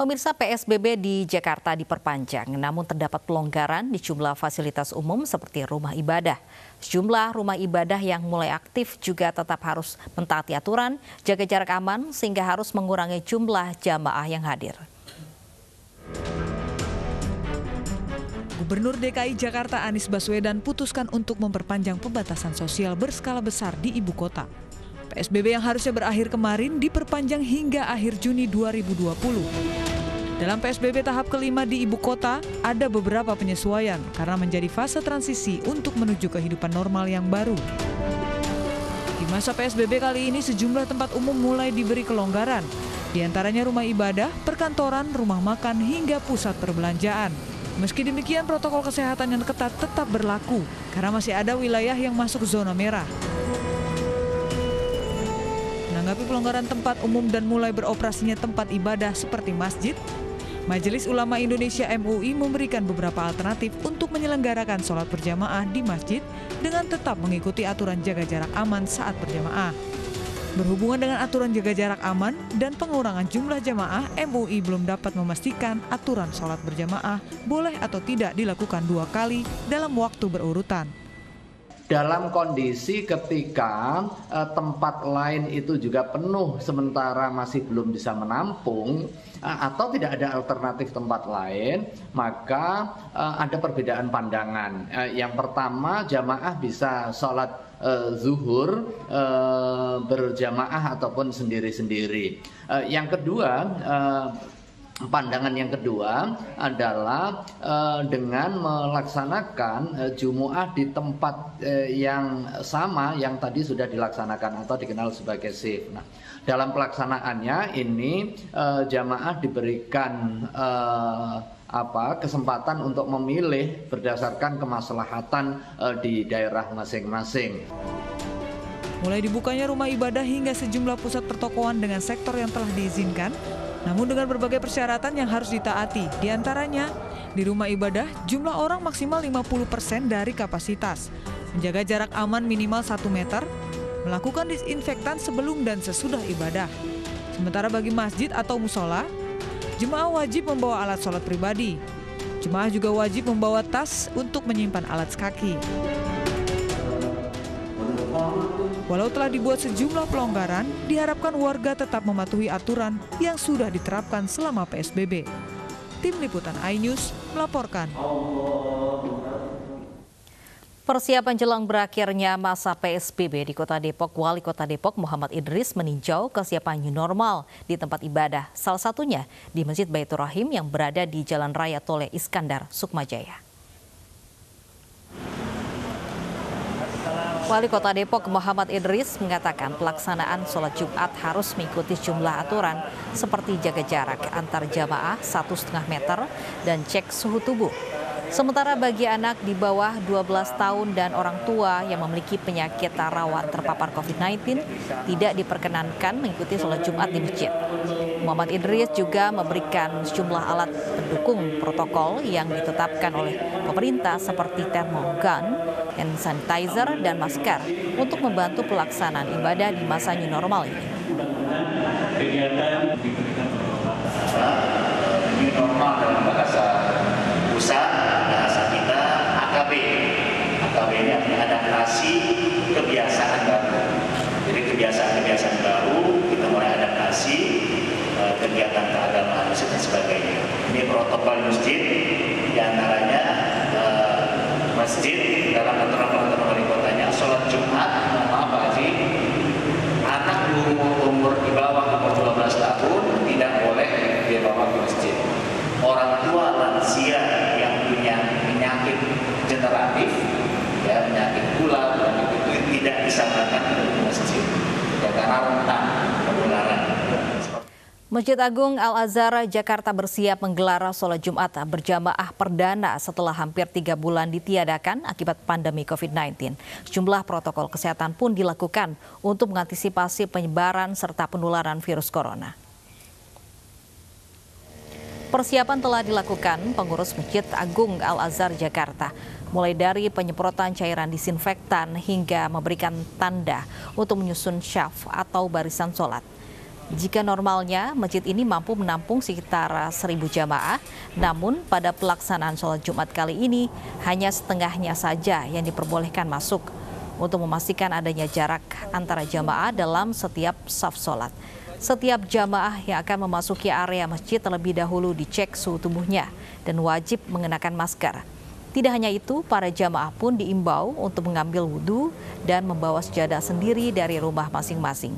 Pemirsa, PSBB di Jakarta diperpanjang, namun terdapat pelonggaran di jumlah fasilitas umum seperti rumah ibadah. Sejumlah rumah ibadah yang mulai aktif juga tetap harus mentaati aturan, jaga jarak aman sehingga harus mengurangi jumlah jamaah yang hadir. Gubernur DKI Jakarta Anies Baswedan putuskan untuk memperpanjang pembatasan sosial berskala besar di ibu kota. PSBB yang harusnya berakhir kemarin diperpanjang hingga akhir Juni 2020. Dalam PSBB tahap kelima di ibu kota, ada beberapa penyesuaian karena menjadi fase transisi untuk menuju kehidupan normal yang baru. Di masa PSBB kali ini sejumlah tempat umum mulai diberi kelonggaran, di antaranya rumah ibadah, perkantoran, rumah makan, hingga pusat perbelanjaan. Meski demikian, protokol kesehatan yang ketat tetap berlaku karena masih ada wilayah yang masuk zona merah. Menanggapi pelonggaran tempat umum dan mulai beroperasinya tempat ibadah seperti masjid, Majelis Ulama Indonesia MUI memberikan beberapa alternatif untuk menyelenggarakan sholat berjamaah di masjid dengan tetap mengikuti aturan jaga jarak aman saat berjamaah. Berhubungan dengan aturan jaga jarak aman dan pengurangan jumlah jamaah, MUI belum dapat memastikan aturan sholat berjamaah boleh atau tidak dilakukan 2 kali dalam waktu berurutan. Dalam kondisi ketika tempat lain itu juga penuh sementara masih belum bisa menampung atau tidak ada alternatif tempat lain, maka ada perbedaan pandangan. Yang pertama, jamaah bisa sholat zuhur berjamaah ataupun sendiri-sendiri. Yang kedua, pandangan yang kedua adalah dengan melaksanakan Jumu'ah di tempat yang sama yang tadi sudah dilaksanakan atau dikenal sebagai shift. Nah, dalam pelaksanaannya ini jamaah diberikan kesempatan untuk memilih berdasarkan kemaslahatan di daerah masing-masing. Mulai dibukanya rumah ibadah hingga sejumlah pusat pertokoan dengan sektor yang telah diizinkan, namun dengan berbagai persyaratan yang harus ditaati. Di antaranya, di rumah ibadah jumlah orang maksimal 50% dari kapasitas, menjaga jarak aman minimal 1 meter, melakukan disinfektan sebelum dan sesudah ibadah. Sementara bagi masjid atau musola, jemaah wajib membawa alat sholat pribadi. Jemaah juga wajib membawa tas untuk menyimpan alat kaki. Walau telah dibuat sejumlah pelonggaran, diharapkan warga tetap mematuhi aturan yang sudah diterapkan selama PSBB. Tim Liputan iNews melaporkan. Persiapan jelang berakhirnya masa PSBB di Kota Depok, Wali Kota Depok Muhammad Idris meninjau kesiapan new normal di tempat ibadah, salah satunya di Masjid Baitur Rahim yang berada di Jalan Raya Tole Iskandar, Sukmajaya. Wali Kota Depok Muhammad Idris mengatakan pelaksanaan sholat Jumat harus mengikuti sejumlah aturan seperti jaga jarak antar jamaah 1,5 meter dan cek suhu tubuh. Sementara bagi anak di bawah 12 tahun dan orang tua yang memiliki penyakit rawan terpapar COVID-19 tidak diperkenankan mengikuti sholat Jumat di masjid. Muhammad Idris juga memberikan sejumlah alat pendukung protokol yang ditetapkan oleh pemerintah seperti thermogun, hand sanitizer, dan masker untuk membantu pelaksanaan ibadah di masa new normal ini. Kegiatan new normal dalam bahasa pusat, bahasa kita AKB. AKB ini artinya adaptasi kebiasaan baru. Jadi kebiasaan-kebiasaan baru kita mulai adaptasi kegiatan keagamaan dan sebagainya. Ini protokol masjid, diantaranya masjid dalam aturan wali kotanya sholat Jumat, maaf Pak Haji, anak umur di bawah 12 tahun tidak boleh dibawa ke masjid. Orang tua lansia yang punya penyakit generatif, ya penyakit gula, itu tidak disarankan ke masjid, ya, karena rentan penularan. Masjid Agung Al-Azhar Jakarta bersiap menggelar sholat Jumat berjamaah perdana setelah hampir 3 bulan ditiadakan akibat pandemi COVID-19. Sejumlah protokol kesehatan pun dilakukan untuk mengantisipasi penyebaran serta penularan virus corona. Persiapan telah dilakukan pengurus Masjid Agung Al-Azhar Jakarta, mulai dari penyemprotan cairan disinfektan hingga memberikan tanda untuk menyusun syaf atau barisan sholat. Jika normalnya masjid ini mampu menampung sekitar 1.000 jamaah, namun pada pelaksanaan sholat Jumat kali ini hanya setengahnya saja yang diperbolehkan masuk untuk memastikan adanya jarak antara jamaah dalam setiap saf sholat. Setiap jamaah yang akan memasuki area masjid terlebih dahulu dicek suhu tubuhnya dan wajib mengenakan masker. Tidak hanya itu, para jamaah pun diimbau untuk mengambil wudhu dan membawa sejadah sendiri dari rumah masing-masing.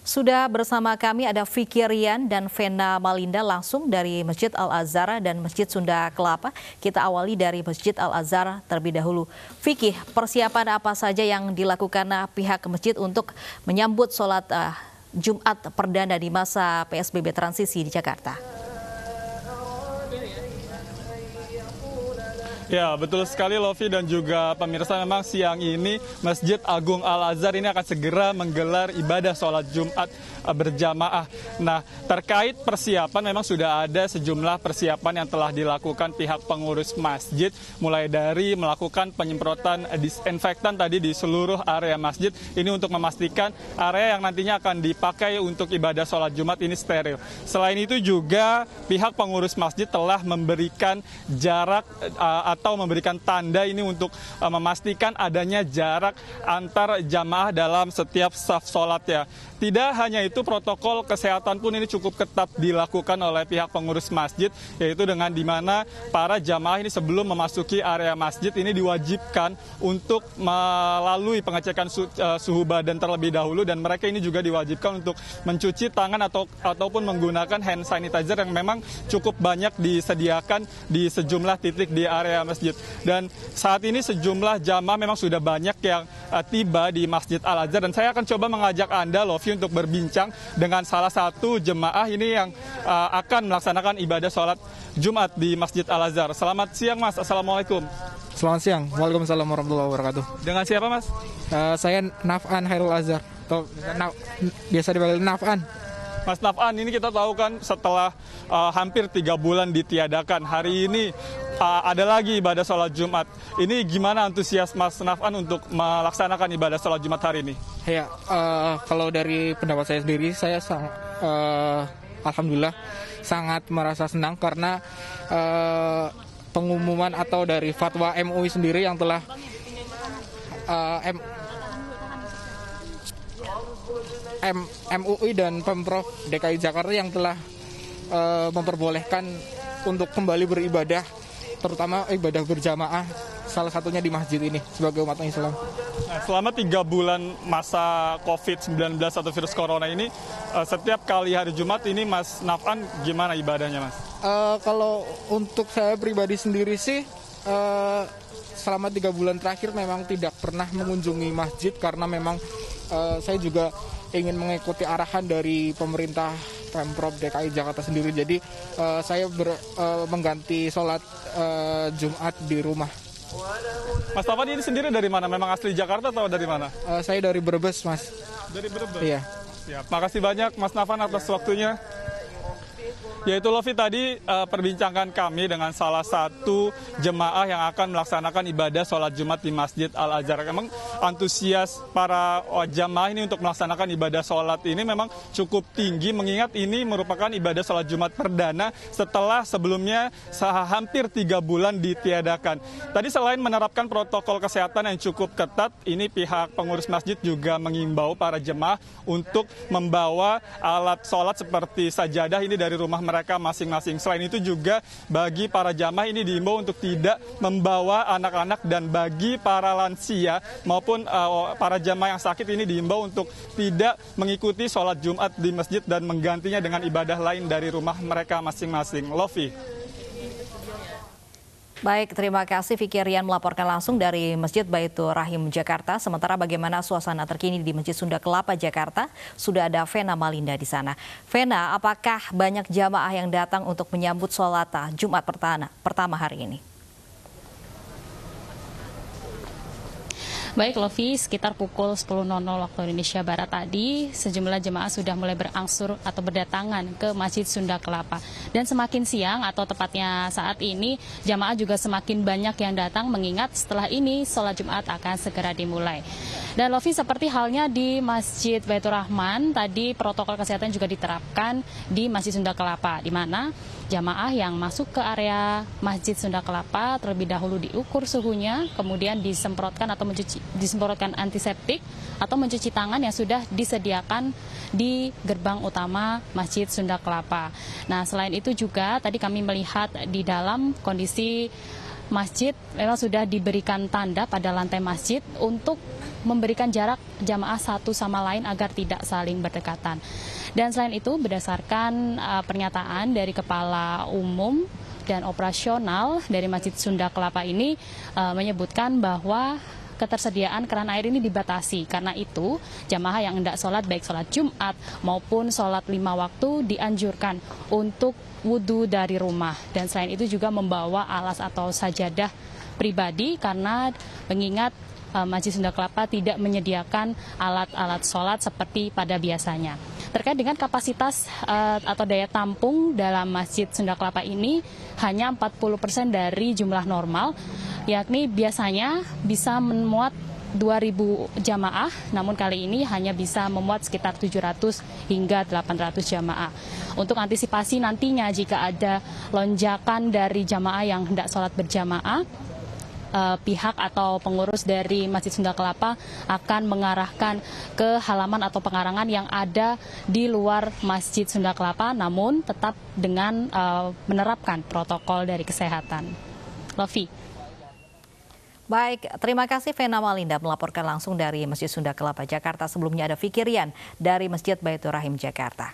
Sudah bersama kami ada Vicky Rian dan Vena Malinda langsung dari Masjid Al-Azhar dan Masjid Sunda Kelapa. Kita awali dari Masjid Al-Azhar terlebih dahulu. Vicky, persiapan apa saja yang dilakukan pihak masjid untuk menyambut sholat Jumat perdana di masa PSBB transisi di Jakarta? Ya, betul sekali Lofi dan juga pemirsa, memang siang ini Masjid Agung Al-Azhar ini akan segera menggelar ibadah sholat Jumat berjamaah. Nah, terkait persiapan memang sudah ada sejumlah persiapan yang telah dilakukan pihak pengurus masjid, mulai dari melakukan penyemprotan disinfektan tadi di seluruh area masjid ini untuk memastikan area yang nantinya akan dipakai untuk ibadah sholat Jumat ini steril. Selain itu juga pihak pengurus masjid telah memberikan jarak atau memberikan tanda ini untuk memastikan adanya jarak antar jamaah dalam setiap saf sholat ya. Tidak hanya itu, protokol kesehatan pun ini cukup ketat dilakukan oleh pihak pengurus masjid, yaitu dengan di mana para jamaah ini sebelum memasuki area masjid ini diwajibkan untuk melalui pengecekan suhu badan terlebih dahulu, dan mereka ini juga diwajibkan untuk mencuci tangan ataupun menggunakan hand sanitizer yang memang cukup banyak disediakan di sejumlah titik di area masjid. Dan saat ini sejumlah jamaah memang sudah banyak yang tiba di Masjid Al-Azhar, dan saya akan coba mengajak Anda, Lofi, untuk berbincang dengan salah satu jemaah ini yang akan melaksanakan ibadah sholat Jumat di Masjid Al-Azhar. Selamat siang Mas, Assalamualaikum. Selamat siang, Waalaikumsalam warahmatullahi wabarakatuh. Dengan siapa Mas? Saya Naf'an Khairul Azhar, atau biasa dipanggil Naf'an. Mas Naf'an, ini kita tahu kan setelah hampir 3 bulan ditiadakan, hari ini ada lagi ibadah sholat Jumat. Ini gimana antusias Mas Naf'an untuk melaksanakan ibadah sholat Jumat hari ini? Ya, kalau dari pendapat saya sendiri, saya alhamdulillah sangat merasa senang karena pengumuman atau dari fatwa MUI sendiri yang telah MUI dan Pemprov DKI Jakarta yang telah memperbolehkan untuk kembali beribadah, terutama ibadah berjamaah, salah satunya di masjid ini sebagai umat Islam. Nah, selama 3 bulan masa COVID-19 atau virus corona ini, setiap kali hari Jumat ini Mas Naf'an gimana ibadahnya Mas? Kalau untuk saya pribadi sendiri sih, selama 3 bulan terakhir memang tidak pernah mengunjungi masjid karena memang saya juga ingin mengikuti arahan dari pemerintah Pemprov DKI Jakarta sendiri. Jadi saya mengganti sholat Jumat di rumah. Mas Naf'an ini sendiri dari mana? Memang asli Jakarta atau dari mana? Saya dari Brebes, Mas. Dari Brebes? Iya. Siap. Makasih banyak Mas Naf'an atas waktunya. Yaitu Lofi tadi perbincangan kami dengan salah satu jemaah yang akan melaksanakan ibadah sholat Jumat di Masjid Al-Azhar. Memang antusias para jemaah ini untuk melaksanakan ibadah sholat ini memang cukup tinggi, mengingat ini merupakan ibadah sholat Jumat perdana setelah sebelumnya hampir 3 bulan ditiadakan. Tadi selain menerapkan protokol kesehatan yang cukup ketat, ini pihak pengurus masjid juga mengimbau para jemaah untuk membawa alat sholat seperti sajadah ini dari rumah mereka masing-masing. Selain itu juga bagi para jamaah ini diimbau untuk tidak membawa anak-anak, dan bagi para lansia maupun para jamaah yang sakit ini diimbau untuk tidak mengikuti sholat Jumat di masjid dan menggantinya dengan ibadah lain dari rumah mereka masing-masing. Lofi. Baik, terima kasih Vicky Rian melaporkan langsung dari Masjid Baitur Rahim Jakarta. Sementara bagaimana suasana terkini di Masjid Sunda Kelapa Jakarta? Sudah ada Vena Malinda di sana. Vena, apakah banyak jamaah yang datang untuk menyambut sholat Jumat pertama hari ini? Baik Lofi, sekitar pukul 10.00 waktu Indonesia Barat tadi, sejumlah jemaah sudah mulai berangsur atau berdatangan ke Masjid Sunda Kelapa. Dan semakin siang atau tepatnya saat ini, jemaah juga semakin banyak yang datang mengingat setelah ini sholat Jumat akan segera dimulai. Dan Lofi, seperti halnya di Masjid Baitur Rahman, tadi protokol kesehatan juga diterapkan di Masjid Sunda Kelapa, di mana jamaah yang masuk ke area Masjid Sunda Kelapa terlebih dahulu diukur suhunya, kemudian disemprotkan antiseptik atau mencuci tangan yang sudah disediakan di gerbang utama Masjid Sunda Kelapa. Nah, selain itu juga tadi kami melihat di dalam kondisi masjid memang sudah diberikan tanda pada lantai masjid untuk memberikan jarak jamaah satu sama lain agar tidak saling berdekatan. Dan selain itu berdasarkan pernyataan dari Kepala Umum dan Operasional dari Masjid Sunda Kelapa ini menyebutkan bahwa ketersediaan keran air ini dibatasi. Karena itu, jamaah yang hendak sholat, baik sholat Jumat maupun sholat 5 waktu dianjurkan untuk wudhu dari rumah. Dan selain itu juga membawa alas atau sajadah pribadi karena mengingat Masjid Sunda Kelapa tidak menyediakan alat-alat sholat seperti pada biasanya. Terkait dengan kapasitas atau daya tampung dalam Masjid Sunda Kelapa ini hanya 40% dari jumlah normal, yakni biasanya bisa memuat 2.000 jamaah, namun kali ini hanya bisa memuat sekitar 700 hingga 800 jamaah. Untuk antisipasi nantinya jika ada lonjakan dari jamaah yang hendak sholat berjamaah, pihak atau pengurus dari Masjid Sunda Kelapa akan mengarahkan ke halaman atau pengarangan yang ada di luar Masjid Sunda Kelapa, namun tetap dengan menerapkan protokol dari kesehatan. Lofi. Baik, terima kasih Vena Malinda melaporkan langsung dari Masjid Sunda Kelapa, Jakarta. Sebelumnya ada Fikirian dari Masjid Baitur Rahim, Jakarta.